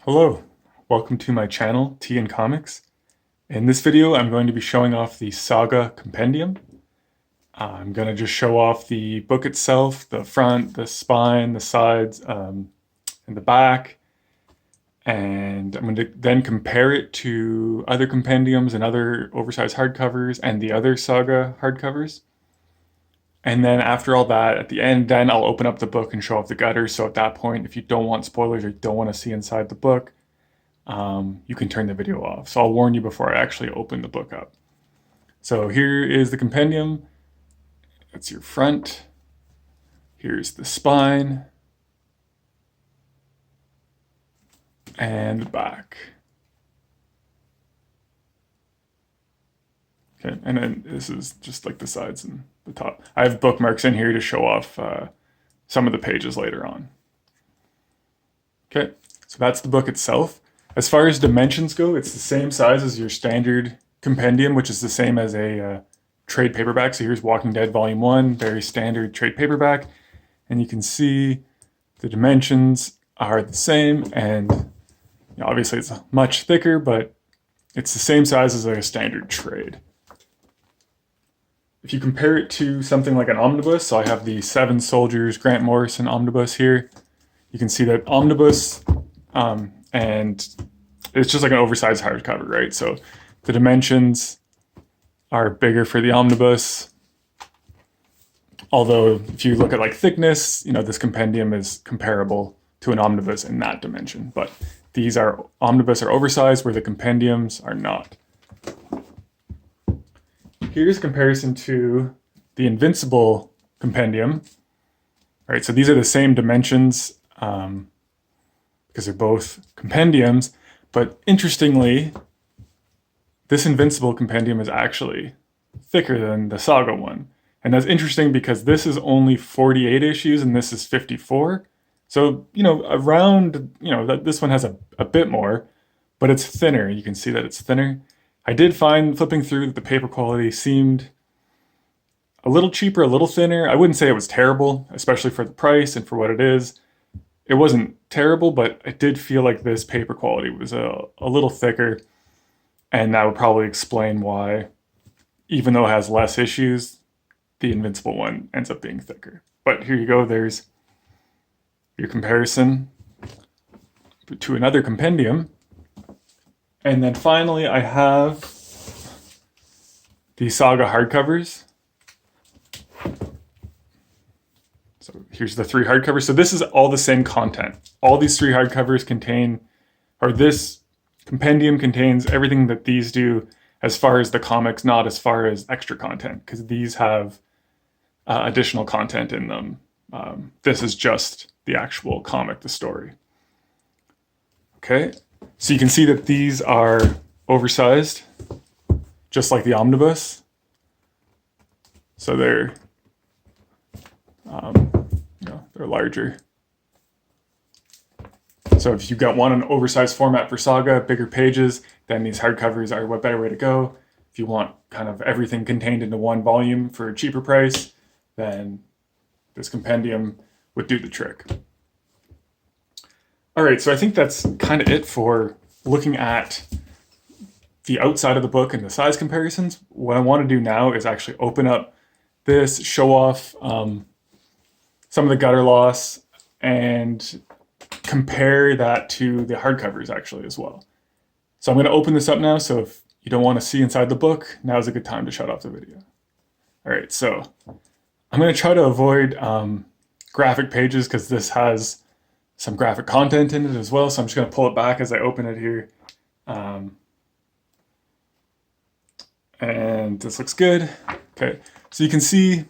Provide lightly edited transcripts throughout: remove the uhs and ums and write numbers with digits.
Hello, welcome to my channel, Tea&Comics. In this video, I'm going to be showing off the Saga Compendium. I'm going to just show off the book itself, the front, the spine, the sides, and the back. And I'm going to then compare it to other compendiums and other oversized hardcovers and the other Saga hardcovers. And then after all that, at the end, then I'll open up the book and show off the gutters. So at that point, if you don't want spoilers or don't want to see inside the book, you can turn the video off. So I'll warn you before I actually open the book up. So here is the compendium. That's your front. Here's the spine. And the back. Okay, and then this is just like the sides and the top. I have bookmarks in here to show off some of the pages later on. Okay, so that's the book itself. As far as dimensions go, it's the same size as your standard compendium, which is the same as a trade paperback. So here's Walking Dead Volume 1, very standard trade paperback. And you can see the dimensions are the same, and obviously it's much thicker, but it's the same size as a standard trade. If you compare it to something like an omnibus, so I have the Seven Soldiers Grant Morrison omnibus here, you can see that omnibus, and it's just like an oversized hardcover, right? So the dimensions are bigger for the omnibus. Although if you look at like thickness, this compendium is comparable to an omnibus in that dimension. But these are omnibus are oversized where the compendiums are not. Here's a comparison to the Invincible compendium. All right, so these are the same dimensions because they're both compendiums. But interestingly, this Invincible compendium is actually thicker than the Saga one. And that's interesting because this is only 48 issues and this is 54. So, around, this one has a bit more, but it's thinner. You can see that it's thinner. I did find, flipping through, that the paper quality seemed a little cheaper, a little thinner. I wouldn't say it was terrible, especially for the price and for what it is. It wasn't terrible, but I did feel like this paper quality was a little thicker, and that would probably explain why, even though it has less issues, the Invincible one ends up being thicker. But here you go, there's your comparison to another compendium. And then finally, I have the Saga hardcovers. So here's the 3 hardcovers. So this is all the same content. All these 3 hardcovers contain, or this compendium contains everything that these do as far as the comics, not as far as extra content, because these have additional content in them. This is just the actual comic, the story. Okay. So you can see that these are oversized, just like the omnibus. So they're larger. So if you've got an oversized format for Saga, bigger pages, then these hardcovers are a better way to go. If you want kind of everything contained into one volume for a cheaper price, then this compendium would do the trick. All right, so I think that's kind of it for looking at the outside of the book and the size comparisons. What I want to do now is actually open up this, show off some of the gutter loss, and compare that to the hardcovers actually as well. So I'm going to open this up now, so if you don't want to see inside the book, now is a good time to shut off the video. All right, so I'm going to try to avoid graphic pages because this has some graphic content in it as well. So I'm just going to pull it back as I open it here. And this looks good. Okay, so you can see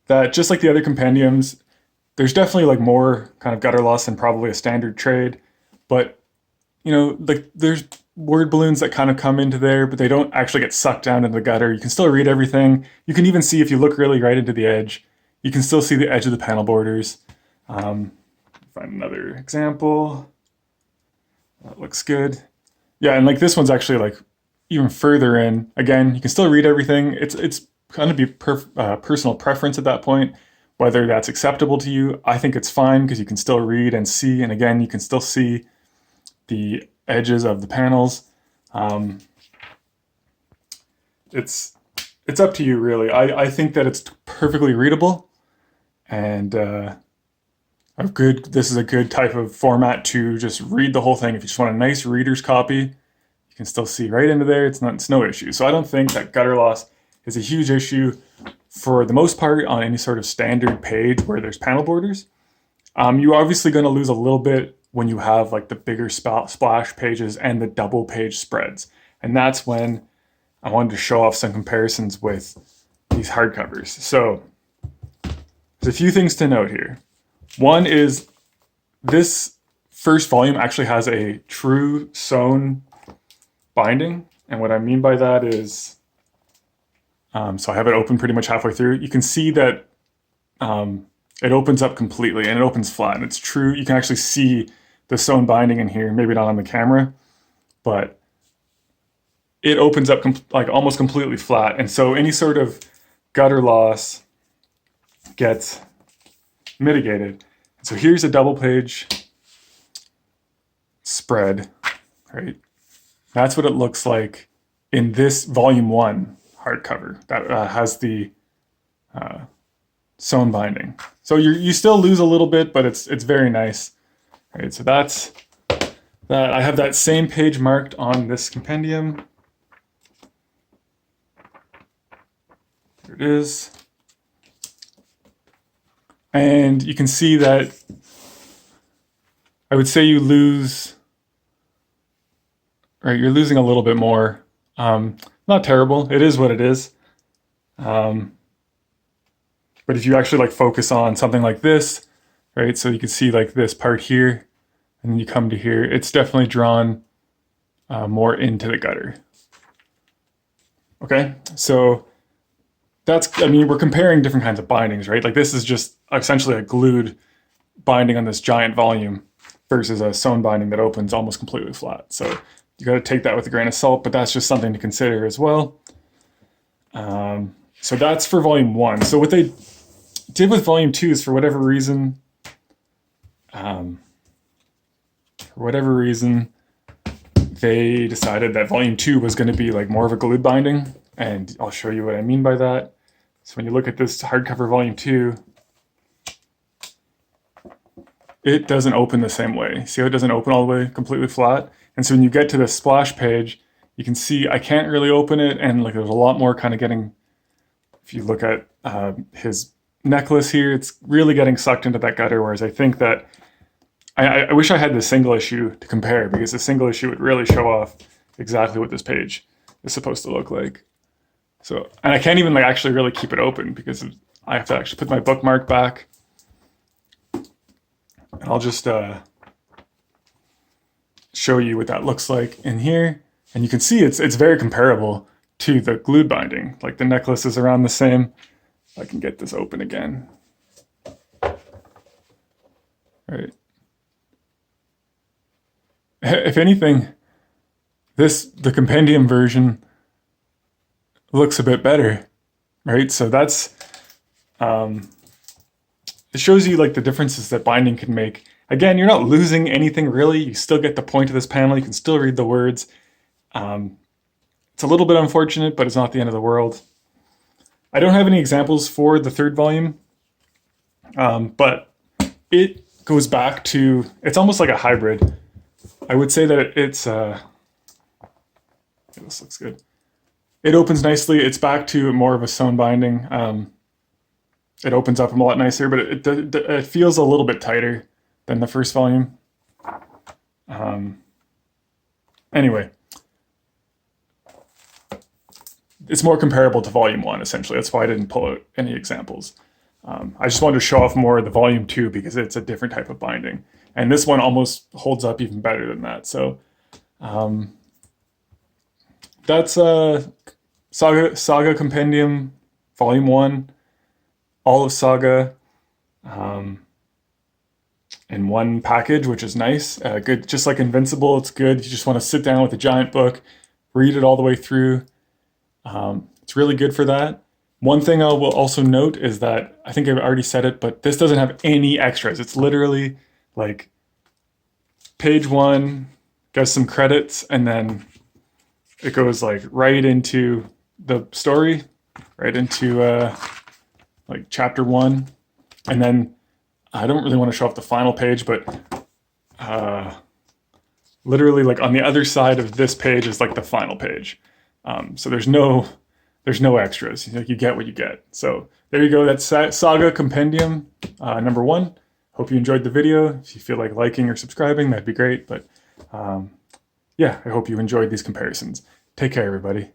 that just like the other compendiums, there's definitely like more kind of gutter loss than probably a standard trade. But, like there's word balloons that kind of come into there, but they don't actually get sucked down into the gutter. You can still read everything. You can even see, if you look really right into the edge, you can still see the edge of the panel borders. Find another example. That looks good. Yeah, and like this one's actually like even further in. Again, you can still read everything. It's kind of be personal preference at that point, whether that's acceptable to you. I think it's fine because you can still read and see, and again, you can still see the edges of the panels. It's up to you, really. I think that it's perfectly readable, and this is a good type of format to just read the whole thing. If you just want a nice reader's copy, you can still see right into there. It's no issue. So I don't think that gutter loss is a huge issue for the most part on any sort of standard page where there's panel borders. You're obviously going to lose a little bit when you have like the bigger splash pages and the double page spreads. And that's when I wanted to show off some comparisons with these hardcovers. So there's a few things to note here. One is this first volume actually has a true sewn binding. And what I mean by that is, so I have it open pretty much halfway through. You can see that it opens up completely and it opens flat. And it's true. You can actually see the sewn binding in here, maybe not on the camera, but it opens up like almost completely flat. And so any sort of gutter loss gets mitigated. So here's a double page spread, right? That's what it looks like in this volume 1 hardcover that has the sewn binding. So you still lose a little bit, but it's very nice. Right, so that's that. I have that same page marked on this compendium. There it is. And you can see that I would say you lose, right, you're losing a little bit more. Not terrible. It is what it is. But if you actually like focus on something like this, right, so you can see like this part here, and then you come to here, it's definitely drawn more into the gutter. Okay, so I mean, we're comparing different kinds of bindings, right? Like this is just essentially a glued binding on this giant volume versus a sewn binding that opens almost completely flat. So you got to take that with a grain of salt, but that's just something to consider as well. So that's for volume 1. So what they did with volume 2 is for whatever reason, they decided that volume 2 was going to be like more of a glued binding, and I'll show you what I mean by that. So when you look at this hardcover volume 2, it doesn't open the same way. See how it doesn't open all the way completely flat? And so when you get to the splash page, you can see I can't really open it, and like there's a lot more kind of getting, if you look at his necklace here, it's really getting sucked into that gutter, whereas I think that I wish I had the single issue to compare, because the single issue would really show off exactly what this page is supposed to look like. So, and I can't even like actually really keep it open because I have to actually put my bookmark back. And I'll just show you what that looks like in here. And you can see it's very comparable to the glued binding. Like the necklace is around the same. I can get this open again. All right. If anything, the compendium version looks a bit better, right? So that's, it shows you like the differences that binding can make. Again, you're not losing anything really. You still get the point of this panel. You can still read the words. It's a little bit unfortunate, but it's not the end of the world. I don't have any examples for the third volume, but it goes back to, it's almost like a hybrid. I would say that it's, this looks good. It opens nicely. It's back to more of a sewn binding. It opens up a lot nicer, but it feels a little bit tighter than the first volume. Anyway, it's more comparable to volume 1, essentially. That's why I didn't pull out any examples. I just wanted to show off more of the volume 2 because it's a different type of binding. And this one almost holds up even better than that. So that's Saga Compendium Volume 1, all of Saga in one package, which is nice. Good, just like Invincible, it's good. You just want to sit down with a giant book, read it all the way through. It's really good for that. One thing I will also note is that, I think I've already said it, but this doesn't have any extras. It's literally like page 1, gets some credits, and then it goes like right into the story, right into like chapter 1. And then I don't really want to show off the final page, but literally like on the other side of this page is like the final page. So there's no extras. Like, you get what you get. So there you go. That's Saga Compendium number 1. Hope you enjoyed the video. If you feel like liking or subscribing, that'd be great. But yeah, I hope you enjoyed these comparisons. Take care, everybody.